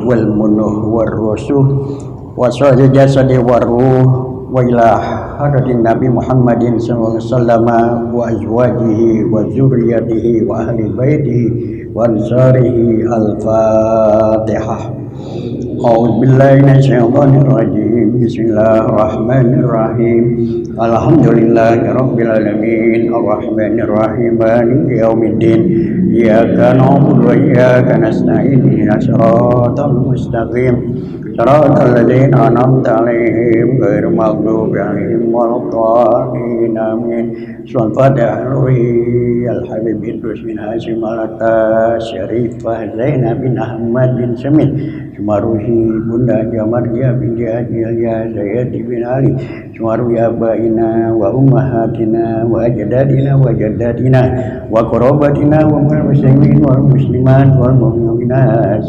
wal munuh war rusuh wa sahih jasadi war ruh wa ila hadatin Nabi Muhammadin sallallahu alaihi wasallam wa azwajihi wa dzurriyyatihi wa ahli baitihi wa ansarihi al-Fatihah. A'udzu billahi minasyaitonir rajim. Bismillahirrahmanirrahim. Alhamdulillahirabbil alamin arrahmanir rahim maliki yaumiddin. Iyyaka na'budu wa iyyaka nasta'in ihdinas siratal mustaqim. Siratal ladzina an'amta 'alaihim ghairil maghdubi 'alaihim waladdallin. Amin. Al-Fatihah. Al-Habib Idrus bin Hashim Al-Atta Syarifah Zainab bin Ahmad bin Samin Sumaruhi Bunda Jamariyah binti Haji Aliyah Zayyadi bin Ali Sumaruhi abaina wa ummahatina wa ajdadina wa jaddatina wa qarabatina wa muslimin wal muslimat wal mu'minat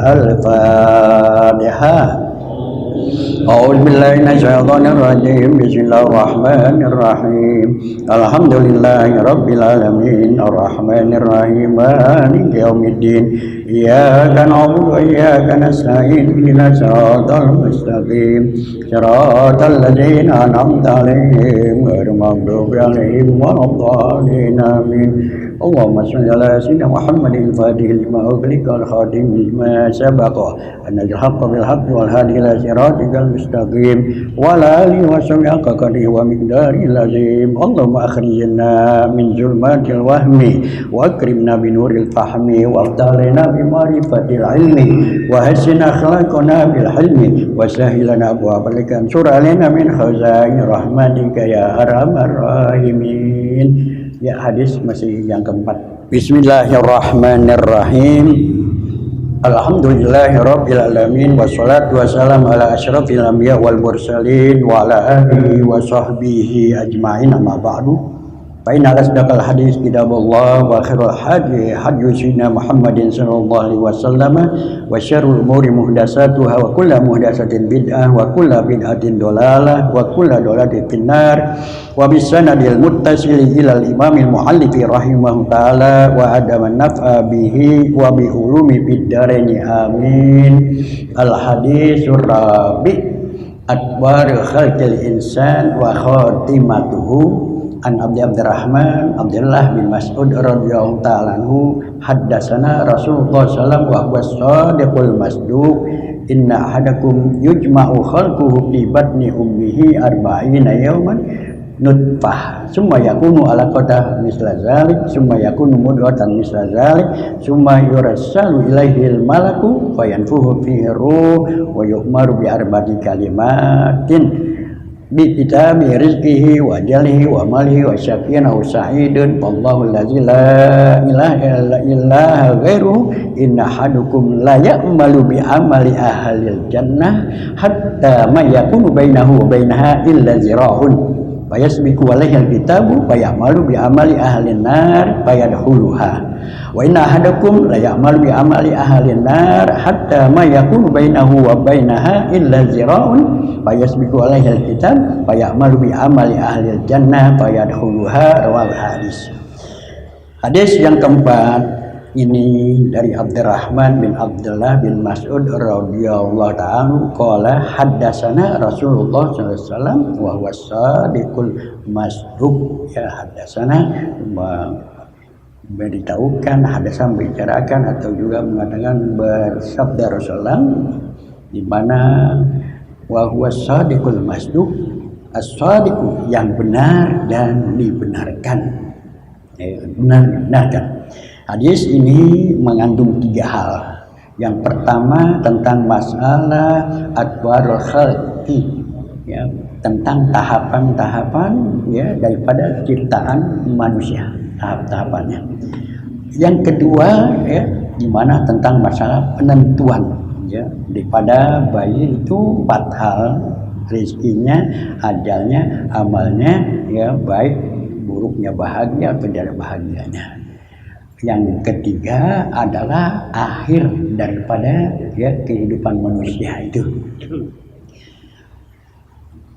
Al-Fatihah. A'udzu billahi minasyaitonir rajim. Bismillahirrahmanirrahim. Alhamdulillahirabbil alamin arrahmanir rahim maliki yaumiddin. Iyyaka na'budu wa iyyaka nasta'in ihdinas siratal mustaqim. Siratal ladzina an'amta 'alaihim ghairil maghdubi 'alaihim waladdallin. Amin. Allahumma shalli ala sayyidina Muhammadin fatihil lima ughliqa wal khatim lima sabaqa annal haqqa bil haqqi wal hadi ila siratikal mustaqim wa ala alihi wa sahbihi qadri wa miqdaril azim. Allahumma akhrijna min zulmatil wahmi wa akrimna bi nuril fahmi wa afdalna bi ma'rifatil ilmi wa hassin akhlaqana bil hilmi wa sahilana abwaabal surah lana min khazain rahmatika ya arhamar rahimin. Ya, hadis masih yang keempat. Bismillahirrahmanirrahim. Alhamdulillahirabbil alamin wassalatu wassalamu ala asyrafil anbiya wal mursalin wa ala alihi wa sahbihi ajmain. Amma ba'du. Fa inna asdaqal hadis kitabullah wa khairul hadi hadyu sayyidina Muhammadin sallallahu alaihi wasallam wa syarrul umuri muhdatsatuha wa kullu muhdatsatin bid'ah wa kullu bid'atin dhalalah wa kullu dhalalatin finnar wa bisanadil muttasil ila al-imamil muallifi rahimahu ta'ala wa adaman naf'a bihi wa bi ulumi fid daraini amin. Al-haditsur rabi' adwar khalqil insan wa khatimatuhu. An Abdurrahman Abdullah bin Mas'ud radhiyallahu ta'ala anhu haddatsana Rasulullah sallallahu wa huwa shadiqul masduq inna ahadakum yujma'u khalquhu fi batni ummihi arba'ina yawman nutfah summa yakunu alaqatan misla zalik summa yakunu mudghatan misla zalik summa yursalu ilaihil malaku fayanfuhu fihi ruh wa yu'maru bi arba'ati kalimatin bi kitabi rizqihi wa ajalihi wa malihi wa syafi'in aw sa'idun wallahu allazi la ilaha illa ghairuhu inna ahadukum la ya'malu bi amali ahlil jannah hatta ma yakunu bainahu wa bainaha illa zira'un fayasbiqu alaihi alkitabu fayamalu bi amali ahlin nar fayadkhuluha wa inna ahadakum la ya'malu bi amali ahlin nar hatta ma yakunu bainahu wa bainaha illa zira'un fayasbiqu alaihi alkitab fayamalu bi amali ahlil jannah fayadkhuluha. Rawal hadis. Hadis yang keempat ini dari Abdurrahman bin Abdullah bin Mas'ud radhiyallahu ta'ala qala haddatsana Rasulullah sallallahu alaihi wasallam wa huwa shadiqul masduq. Ya, haddatsana memberitahukan, hadasan membicarakan atau juga mengatakan bersabda Rasulullah di mana wa huwa shadiqul masduq, as-shadiqu yang benar dan dibenarkan. Benar dibenarkan. Hadis ini mengandung 3 hal. Yang pertama tentang masalah adwarul khalqi, ya, tentang tahapan-tahapan ya daripada ciptaan manusia, tahap-tahapannya. Yang kedua ya, di mana tentang masalah penentuan ya daripada bayi itu 4 hal, rezekinya, ajalnya, amalnya, ya baik buruknya bahagia atau tidak bahagianya. Yang ketiga adalah akhir daripada ya kehidupan manusia itu.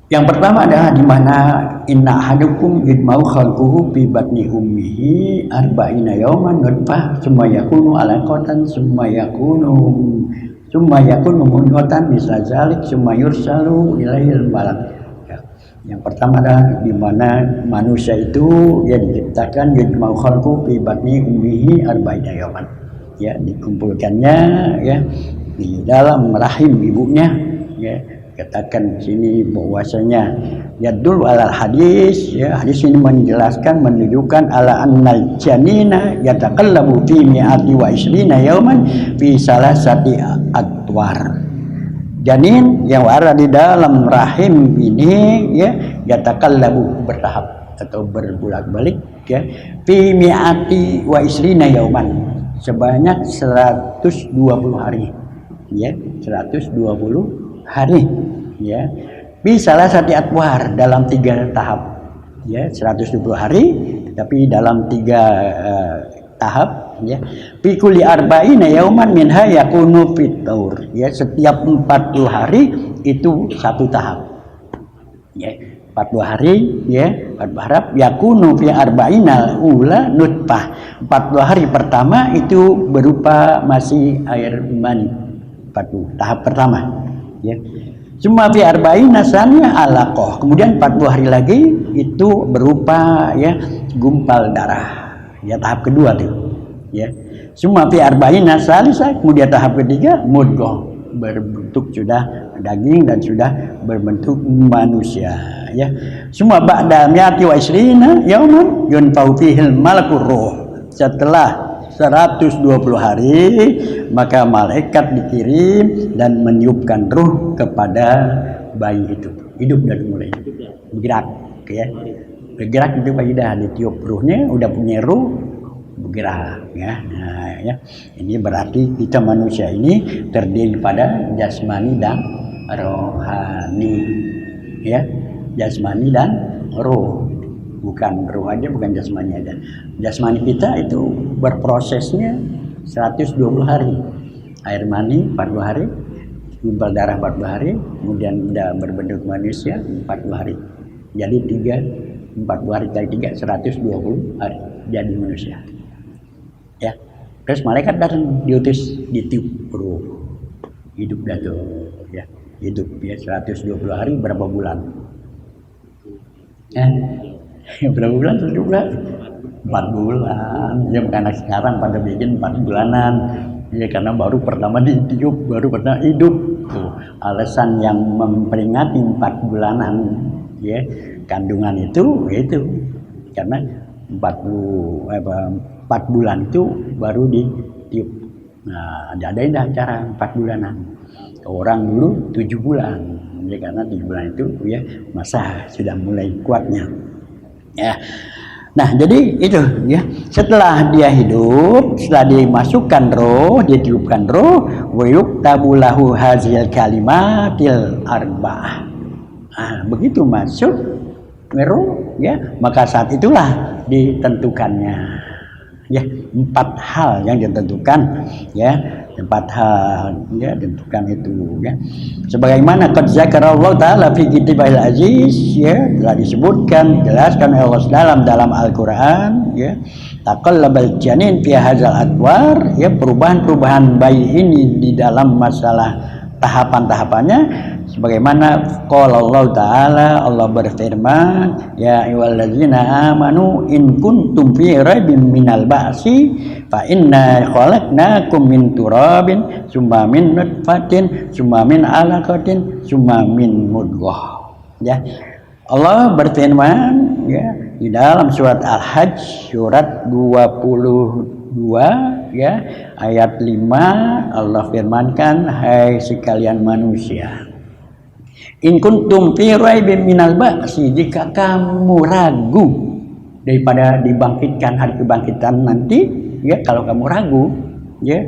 Yang pertama adalah di mana inna ahadukum yujma'u khalquhu fi batni ummihi arba'ina yawman nutfah summa yakunu alaqatan summa yakunu summa yakunu mudghatan misla zalik summa yursalu ilaihil malak. Ya. Yang pertama adalah di mana manusia itu ya diciptakan yujma'u khalqu fi batni ummihi arba'ina yawman. Ya, dikumpulkannya ya di dalam rahim ibunya ya. Katakan sini bahwasanya yadul alal hadis ya, hadis ini menjelaskan menunjukkan ala annal janina yataqallabu fi mi'ati wa isrina yawman fi salasati atwar. Janin yang ada di dalam rahim ini ya yataqallabu bertahap atau berbolak-balik ya fi mi'ati wa isrina yawman sebanyak 120 hari ya 120 hari ya bisalah satu atwar dalam 3 tahap ya 120 hari tapi dalam 3 tahap ya fi kulli arba'ina yauman minha yakunu fitur ya setiap 40 hari itu 1 tahap ya 40 hari ya 40 harap yakunu fi arba'ina ula nutfah 40 hari pertama itu berupa masih air mani 40 tahap pertama ya cuma fi arba'ina saniyah alaqah kemudian 40 hari lagi itu berupa ya gumpal darah ya tahap kedua tuh ya cuma fi arba'ina salisah kemudian tahap ketiga mudghah berbentuk sudah daging dan sudah berbentuk manusia ya semua ba'da mi'ati wa isrina yauman yunfau fihil malakur ruh setelah 120 hari maka malaikat dikirim dan meniupkan ruh kepada bayi itu hidup dan mulai bergerak ya bergerak itu pasti dah ditiup ruhnya udah punya ruh bergerak ya nah, ya ini berarti kita manusia ini terdiri pada jasmani dan rohani ya jasmani dan roh bukan roh aja bukan jasmani aja jasmani kita itu berprosesnya 120 hari air mani 40 hari gumpal darah 40 hari kemudian udah berbentuk manusia 40 hari jadi 40 hari kali 3 120 hari jadi manusia ya terus malaikat datang diutus ditiup ruh hidup dah tuh ya hidup ya 120 hari berapa bulan berapa bulan 4 bulan ya anak sekarang pada bikin 4 bulanan ya karena baru pertama ditiup baru pertama hidup tuh alasan yang memperingati 4 bulanan ya kandungan itu karena 4 bulan itu baru ditiup nah ada acara 4 bulanan orang dulu 7 bulan ya karena 7 bulan itu ya masa sudah mulai kuatnya ya nah jadi itu ya setelah dia hidup setelah dimasukkan roh ditiupkan roh wa yuktabu lahu hazil kalimatil arba'ah begitu masuk roh ya maka saat itulah ditentukannya ya 4 hal yang ditentukan ya 4 hal ya ditentukan itu ya sebagaimana qad zakarallahu taala fi kitabil aziz ya telah disebutkan jelaskan Allah dalam Al-Qur'an ya taqallabal janin fi hadzal atwar ya perubahan-perubahan bayi ini di dalam masalah tahapan-tahapannya sebagaimana qala Allah taala Allah berfirman ya ayyuhallazina amanu in kuntum fi raibin minal ba'si fa inna khalaqnakum min turabin summa min nutfatin summa min alaqatin summa min mudghah ya Allah berfirman ya di dalam surat Al-Hajj surat 22 ya ayat 5 Allah firmankan hai sekalian manusia in kuntum fi raibin minal ba'si jika kamu ragu daripada dibangkitkan hari kebangkitan nanti ya kalau kamu ragu ya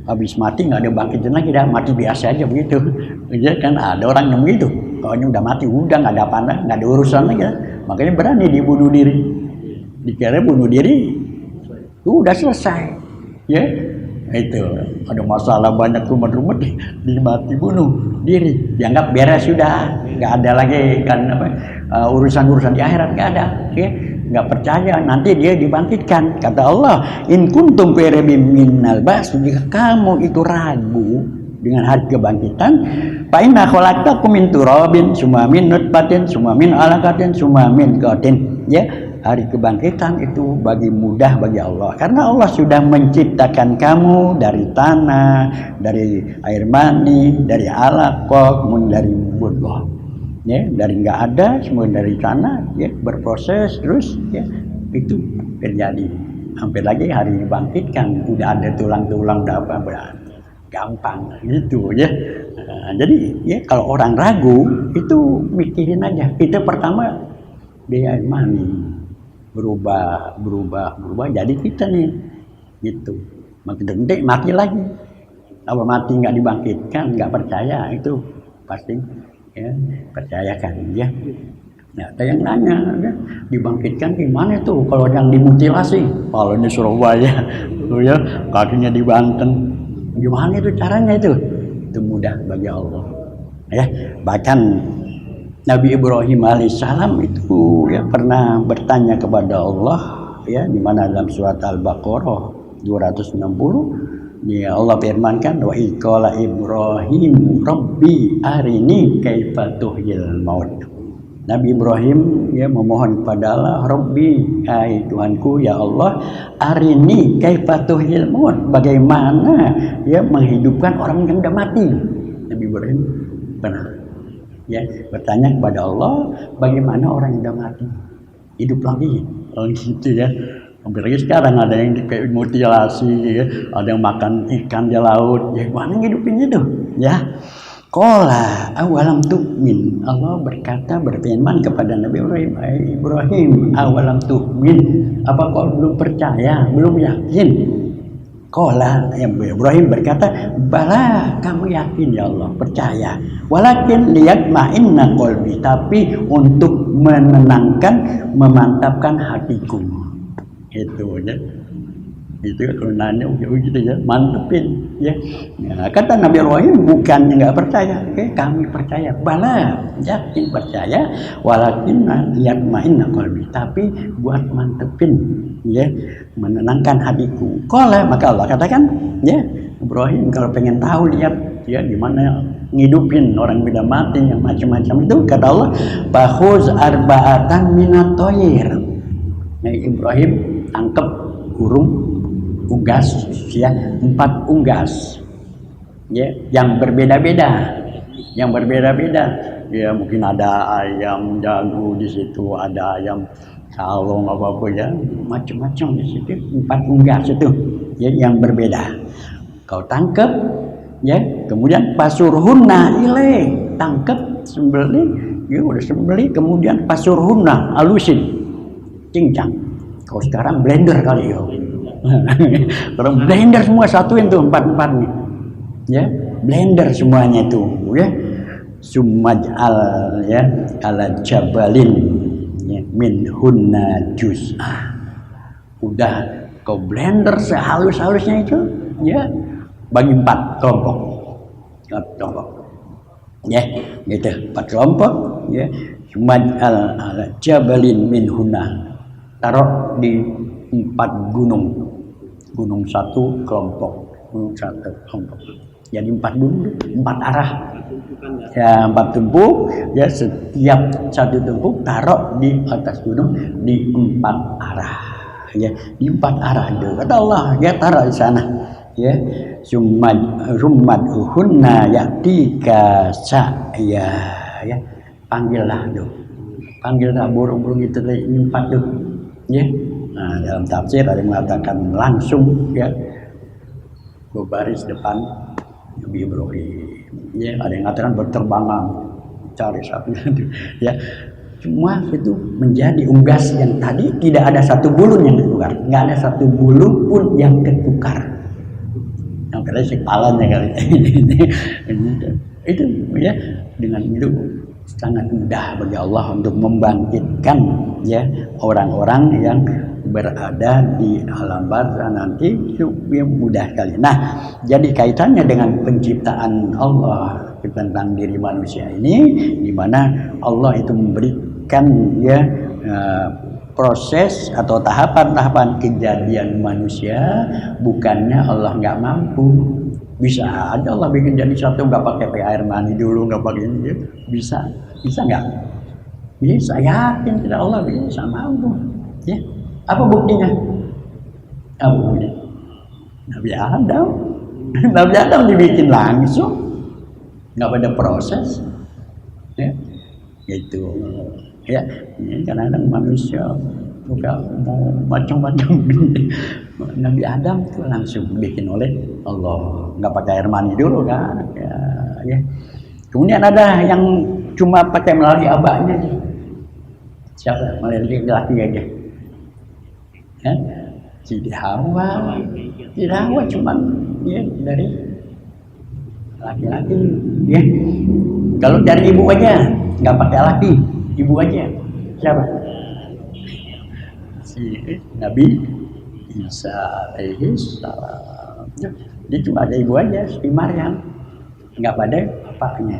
habis mati nggak ada bangkitan lagi dah mati biasa aja begitu ya kan ada orang yang begitu kalau udah mati udah nggak ada apa nggak ada urusan lagi ya. Makanya berani dibunuh diri dikira bunuh diri udah selesai ya itu ada masalah banyak rumah-rumah dimati bunuh diri dianggap beres sudah nggak ada lagi kan urusan-urusan di akhirat nggak ada ya nggak percaya nanti dia dibangkitkan kata Allah in kuntum fi raibin minal ba'si jika kamu itu ragu dengan hari kebangkitan. Fa inna khalaqtakum min turabin summa min nutfatin summa min alaqatin summa min qatin. Ya, hari kebangkitan itu mudah bagi Allah karena Allah sudah menciptakan kamu dari tanah, dari air mani, dari alaqah, dari mudghah. Ya, dari nggak ada semua dari tanah, ya, berproses terus, ya, itu terjadi. Hampir lagi hari dibangkitkan udah ada tulang-tulang udah apa, gampang gitu ya. Jadi ya kalau orang ragu itu mikirin aja. Kita pertama dia mani berubah jadi kita nih gitu. Makin gede mati lagi. Kalau mati nggak dibangkitkan nggak percaya itu pasti ya percayakan ya. Nah, ada yang nanya ya, dibangkitkan gimana tuh kalau yang dimutilasi? Kalau di Surabaya, ya kakinya di Banten. Gimana itu caranya itu? Itu mudah bagi Allah. Ya, bahkan Nabi Ibrahim alaihissalam itu ya pernah bertanya kepada Allah ya di mana dalam surat Al-Baqarah 260 ya Allah firmankan wa iqala Ibrahim rabbi arini kaifa tuhyil maut. Nabi Ibrahim ya memohon kepada Allah, Rabbi, hai Tuhanku ya Allah, arini kaifa tuhyil maut, bagaimana ya menghidupkan orang yang sudah mati. Nabi Ibrahim pernah ya bertanya kepada Allah, bagaimana orang yang sudah mati hidup lagi. Oh gitu ya. Hampir lagi sekarang ada yang kayak mutilasi ya, ada yang makan ikan di laut, ya gimana ngidupinnya tuh ya. Qala awalam tu'min, Allah berfirman kepada Nabi Ibrahim, Ibrahim awalam tu'min, apa kau belum percaya, belum yakin? Qala Ibrahim berkata, bala kamu yakin ya Allah, percaya. Walakin liyatma'inna qalbi, tapi untuk menenangkan, memantapkan hatiku. Itu ya. Itu kalau nanya gitu ya, mantepin ya. Nah, kata Nabi Ibrahim bukan nggak percaya, kami percaya, bala yakin percaya, walakin liyatma'inna qalbi, tapi buat mantepin ya, menenangkan hatiku. Qala, maka Allah katakan ya, Ibrahim kalau pengen tahu lihat ya gimana ngidupin orang beda mati yang macam-macam itu, kata Allah, bahuz arba'atan minat toyir. Nah, Ibrahim tangkap burung unggas ya, 4 unggas ya yang berbeda-beda ya, mungkin ada ayam jago di situ, ada ayam kalong apa ya, macam-macam di situ, 4 unggas itu ya yang berbeda. Kau tangkap ya, kemudian pasurhunna ilaih, tangkap, sembelih ya, udah sembelih, kemudian pasurhunna alusin, cincang. Kau sekarang blender kali ya. Kalau blender semua satuin tuh 4 nih ya, blender semuanya itu ya, sumaj'al ya ala jabalin ya, min hunna juz'ah, udah kau blender sehalus-halusnya itu ya, bagi 4 kelompok ya gitu, 4 kelompok ya, sumaj'al ala jabalin min hunna, taruh di 4 gunung satu kelompok, jadi 4 gunung, 4 arah ya, 4 tumpuk ya, setiap satu tumpuk taruh di atas gunung di 4 arah ya, di 4 arah itu kata Allah ya, taruh di sana ya, sumad uhunna yatika sa'ya ya, panggillah burung-burung itu 4 tuh ya. Nah, dalam tafsir ada yang mengatakan langsung ya berbaris depan Nabi Ibrahim ya, ada yang mengatakan berterbangan cari satu ya, semua itu menjadi unggas yang tadi tidak ada satu bulu yang ketukar, nggak ada satu bulu pun yang ketukar, yang kira si kepalanya kali itu ya, dengan itu sangat mudah bagi Allah untuk membangkitkan ya orang-orang yang berada di alam barzah nanti, itu mudah sekali. Nah, jadi kaitannya dengan penciptaan Allah tentang diri manusia ini, di mana Allah itu memberikan ya proses atau tahapan-tahapan kejadian manusia, bukannya Allah nggak mampu Bisa aja Allah bikin jadi satu, nggak pakai air mani dulu, nggak pakai ini, bisa nggak? Bisa, yakin tidak Allah bisa mampu. Ya, apa buktinya? Apa buktinya? Nabi Adam, Nabi Adam dibikin langsung, nggak ada proses. Ya, gitu. Ya, kadang-kadang manusia juga mau macam-macam. Nabi Adam itu langsung bikin oleh Allah, nggak pakai air mani dulu kan. Ya. Kemudian ada yang cuma pakai melalui abahnya aja. Siapa? Melalui laki aja. Ya? Tidak Hawa cuma ya, dari laki-laki. Ya. Kalau dari ibu aja nggak pakai laki, ibu aja. Siapa? Si Nabi Isa alaihi salam. Dia cuma ada ibu aja, si Maryam, nggak ada bapaknya.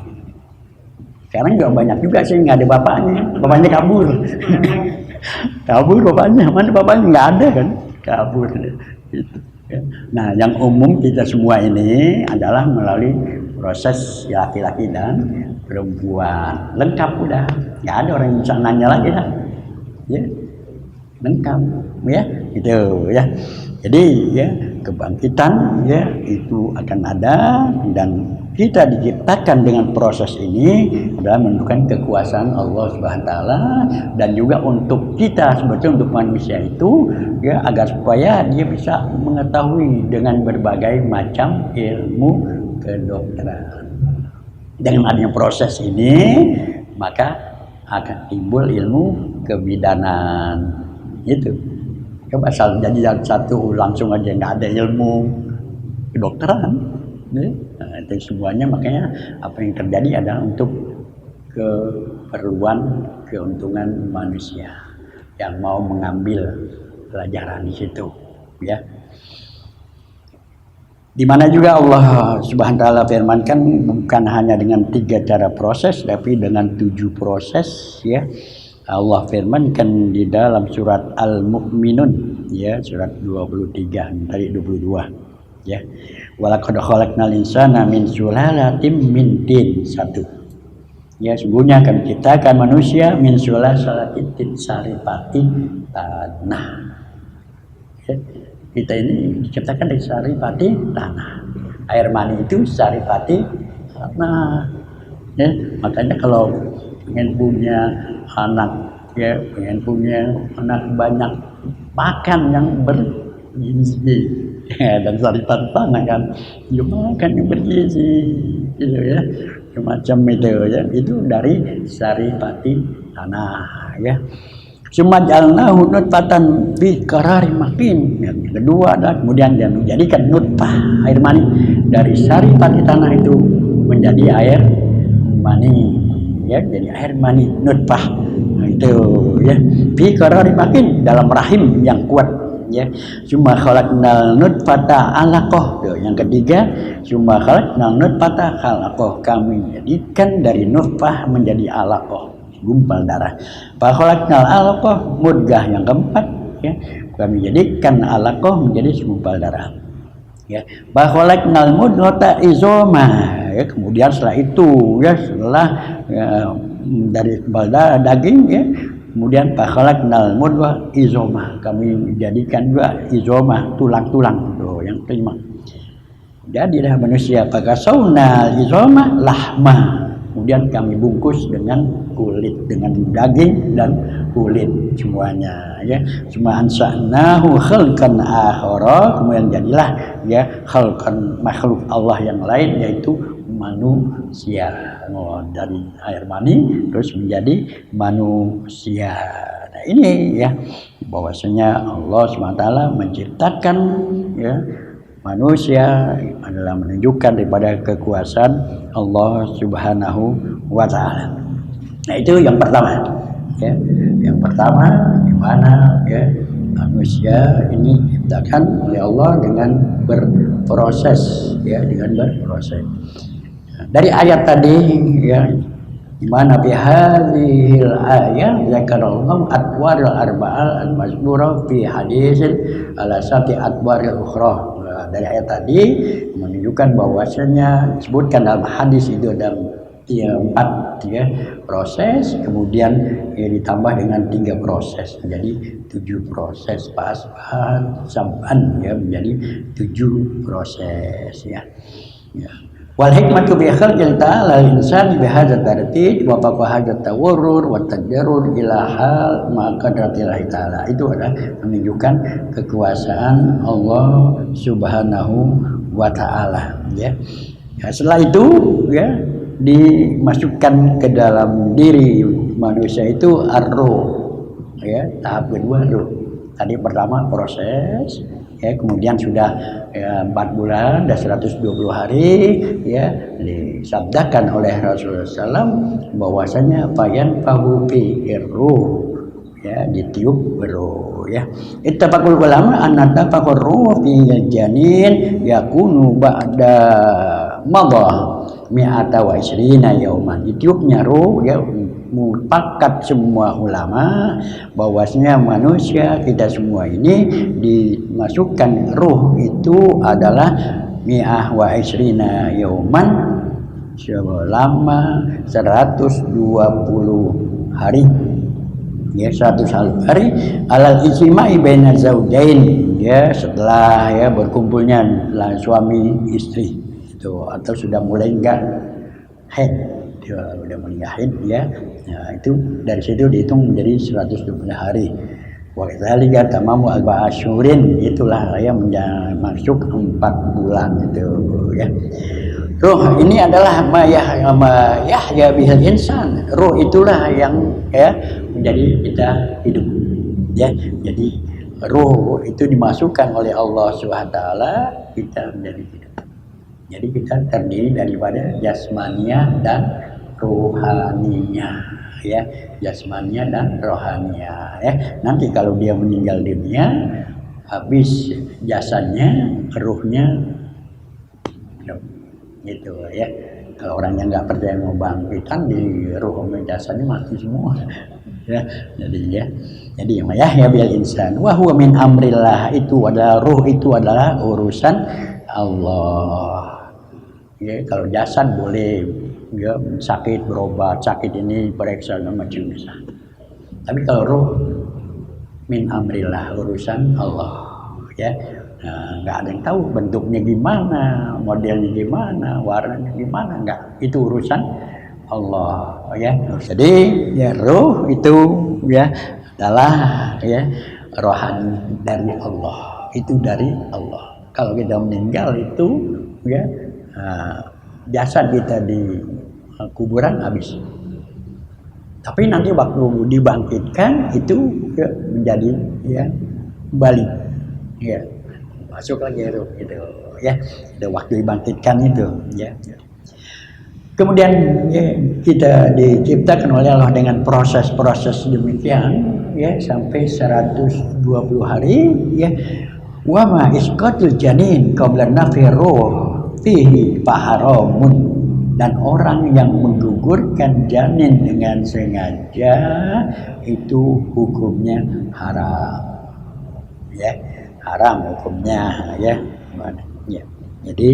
Sekarang juga banyak juga sih nggak ada bapaknya kabur. Kabur bapaknya, mana bapaknya nggak ada kan, kabur. Gitu. Nah, yang umum kita semua ini adalah melalui proses laki-laki dan perempuan, lengkap udah, nggak ada orang yang bisa nanya lagi lah. Ya. Lengkap ya gitu ya. Jadi ya kebangkitan ya itu akan ada, dan kita diciptakan dengan proses ini adalah menunjukkan kekuasaan Allah Subhanahu wa taala, dan juga untuk kita sebetulnya, untuk manusia itu ya, agar supaya dia bisa mengetahui dengan berbagai macam ilmu kedokteran. Dengan adanya proses ini maka akan timbul ilmu kebidanan. Itu coba asal jadi satu langsung aja nggak ada ilmu kedokteran, nah, itu semuanya. Makanya apa yang terjadi adalah untuk keperluan keuntungan manusia yang mau mengambil pelajaran di situ ya. Di mana juga Allah Subhanahu wa taala firmankan bukan hanya dengan 3 cara proses, tapi dengan 7 proses ya. Allah firmankan di dalam surat Al-Mu'minun ya, surat 23 dari 22 ya. Walaqad khalaqnal insana min sulalatin min tin, 1. Ya, sungguhnya kami ciptakan manusia min sulalatin tin saripati tanah. Ya, kita ini diciptakan dari saripati tanah. Air mani itu saripati tanah. Ya, makanya kalau pengen punya anak ya, pengen punya anak banyak makan yang bergizi ya, dan saripati tanah kan, makan yang bergizi gitu ya, semacam itu ya, itu dari saripati tanah ya. Sumajalnahu nutfatan fi qararin makin. Yang kedua adalah kemudian dia menjadikan nutfah air mani dari saripati tanah itu menjadi air mani ya, jadi air mani nutfah. Nah, itu ya, fi qararin makin, dalam rahim yang kuat ya. Summa khalaqnal nutfata 'alaqah. Yang ketiga, summa khalaqnal nutfata 'alaqah, kami jadikan dari nutfah menjadi 'alaqah, gumpal darah. Fa khalaqnal 'alaqah mudghah, yang keempat ya, kami jadikan 'alaqah menjadi segumpal darah ya. Fa khalaqnal mudghata izoma ya, kemudian setelah itu ya, setelah ya, dari segumpal darah daging ya, kemudian fa khalaqnal mudghah izoma, kami jadikan juga izoma, tulang-tulang tuh yang kelima. Jadilah manusia, fakasawna izoma lahma, kemudian kami bungkus dengan kulit, dengan daging dan kulit semuanya ya. Semua ansa'nahu khalqan akhara, kemudian jadilah ya khalqan, makhluk Allah yang lain, yaitu manusia. Dari air mani terus menjadi manusia. Nah, ini ya bahwasanya Allah SWT menciptakan ya manusia adalah menunjukkan daripada kekuasaan Allah Subhanahu wa taala. Nah, itu yang pertama ya. Yang pertama, di mana ya manusia ini diciptakan oleh Allah dengan berproses ya, dengan berproses. Dari ayat tadi ya, di mana fi hadhil ayat zakarallahu atwaril arba'al al-mazkura fi hadisin ala sati atwaril ukhra. Dari ayat tadi menunjukkan bahwasanya disebutkan dalam hadis itu ada 4 ya proses, kemudian ditambah dengan 3 proses, jadi 7 proses pasban samban ya, menjadi 7 proses ya. Wal hikmatu bi khalqil ta'ala al-insan bi hadzal tartib wa hadzal tawarrur wa tajarrur ila hal ma qadratillahi ta'ala. Itu adalah menunjukkan kekuasaan Allah Subhanahu wa taala ya. Setelah itu ya dimasukkan ke dalam diri manusia itu ar-ruh ya, tahap kedua ruh. Tadi pertama proses ya, kemudian sudah 4 bulan dan 120 hari ya, disabdakan oleh Rasulullah SAW bahwasanya fayan fahufi ruh ya, ditiup ruh ya. Ittafaqul ulama anna tafaqur ruh fi janin yakunu ba'da madha mi'ata wa isrina yauman. Ditiupnya ruh ya, mufakat semua ulama bahwasanya manusia kita semua ini dimasukkan ruh itu adalah mi'ah wa isrina yauman, selama 120 hari ya, 100 hari alal ijma'i baina zaujain ya, setelah ya berkumpulnya suami istri itu, atau sudah mulai enggak haid, udah mulai haid ya. Nah, itu dari situ dihitung menjadi 120 hari. Wa dzalika tamamu al-ba'asyurin, itulah ya masuk 4 bulan itu ya. Ruh ini adalah ya bihil insan. Ruh itulah yang ya menjadi kita hidup ya. Jadi ruh itu dimasukkan oleh Allah Subhanahu wa taala, kita menjadi hidup. Jadi kita terdiri daripada jasmania dan rohania ya, jasmania dan rohania ya. Nanti kalau dia meninggal dunia, habis jasadnya, ruhnya gitu ya. Kalau orang yang nggak percaya mau bangkitan, di ruh sama jasadnya mati semua ya. Jadi ya bil insan wa huwa min amrillah, itu adalah ruh, itu adalah urusan Allah ya. Kalau jasad boleh ya, sakit berobat, sakit ini periksa macam bisa. Tapi kalau ruh min amrillah, urusan Allah ya. Nggak ada yang tahu bentuknya gimana, modelnya gimana, warnanya gimana, nggak, itu urusan Allah ya. Jadi ya ruh itu ya adalah ya rohani dari Allah, itu dari Allah. Kalau kita meninggal itu ya, jasad kita di kuburan habis. Tapi nanti waktu dibangkitkan itu ya, menjadi ya balik ya, masuk lagi ruh gitu ya. Ada waktu dibangkitkan itu ya. Kemudian ya, kita diciptakan oleh Allah dengan proses-proses demikian ya, sampai 120 hari ya. Wa ma isqatul janin qabla nafi ruh fihi faharamun, dan orang yang menggugurkan janin dengan sengaja itu hukumnya haram ya, haram hukumnya ya. Jadi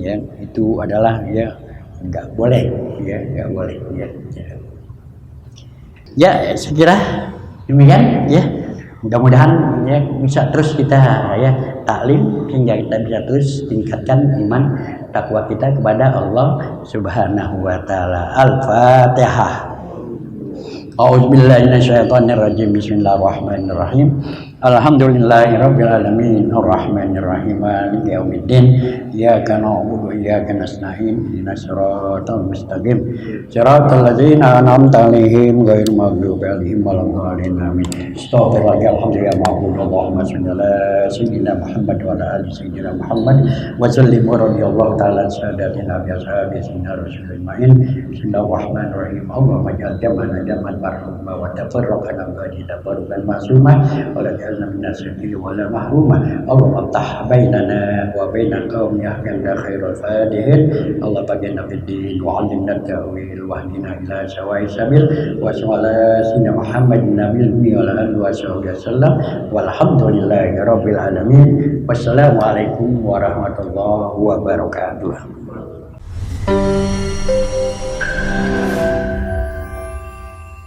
ya itu adalah ya nggak boleh ya, nggak boleh ya. Ya saya kira demikian ya. Mudah-mudahan ya bisa terus kita ya taklim hingga kita bisa terus tingkatkan iman takwa kita kepada Allah Subhanahu wa taala. Al-Fatihah. A'udzubillahi minasyaitonirrajim. Bismillahirrahmanirrahim. Alhamdulillahirabbil alamin arrahmanir rahim maliki yaumiddin iyyaka na'budu wa iyyaka nasta'in ihdinas siratal mustaqim siratal ladzina an'amta 'alaihim ghairil maghdubi 'alaihim waladdallin amin. Astaghfirullah, alhamdulillah, Allahumma shalli ala sayyidina Muhammad wa ala ali sayyidina Muhammad wa sallim wa radhiyallahu ta'ala sadatina bi ashabi sayyidina rasulillah. Bismillahirrahmanirrahim. Allahumma ja'al jam'ana jam'an marhuma wa tafarraqana ba'da tafarruqan ma'suma wa la تجعلنا من الشقي ولا محروما اللهم افتح بيننا وبين قوم يحكم خير الفاتحين اللهم بقنا في الدين وعلمنا التأويل واهدنا إلى سواء السبيل وصلى على سيدنا محمد النبي الأمي وعلى آله وصحبه وسلم والحمد لله رب العالمين والسلام عليكم warahmatullahi wabarakatuh.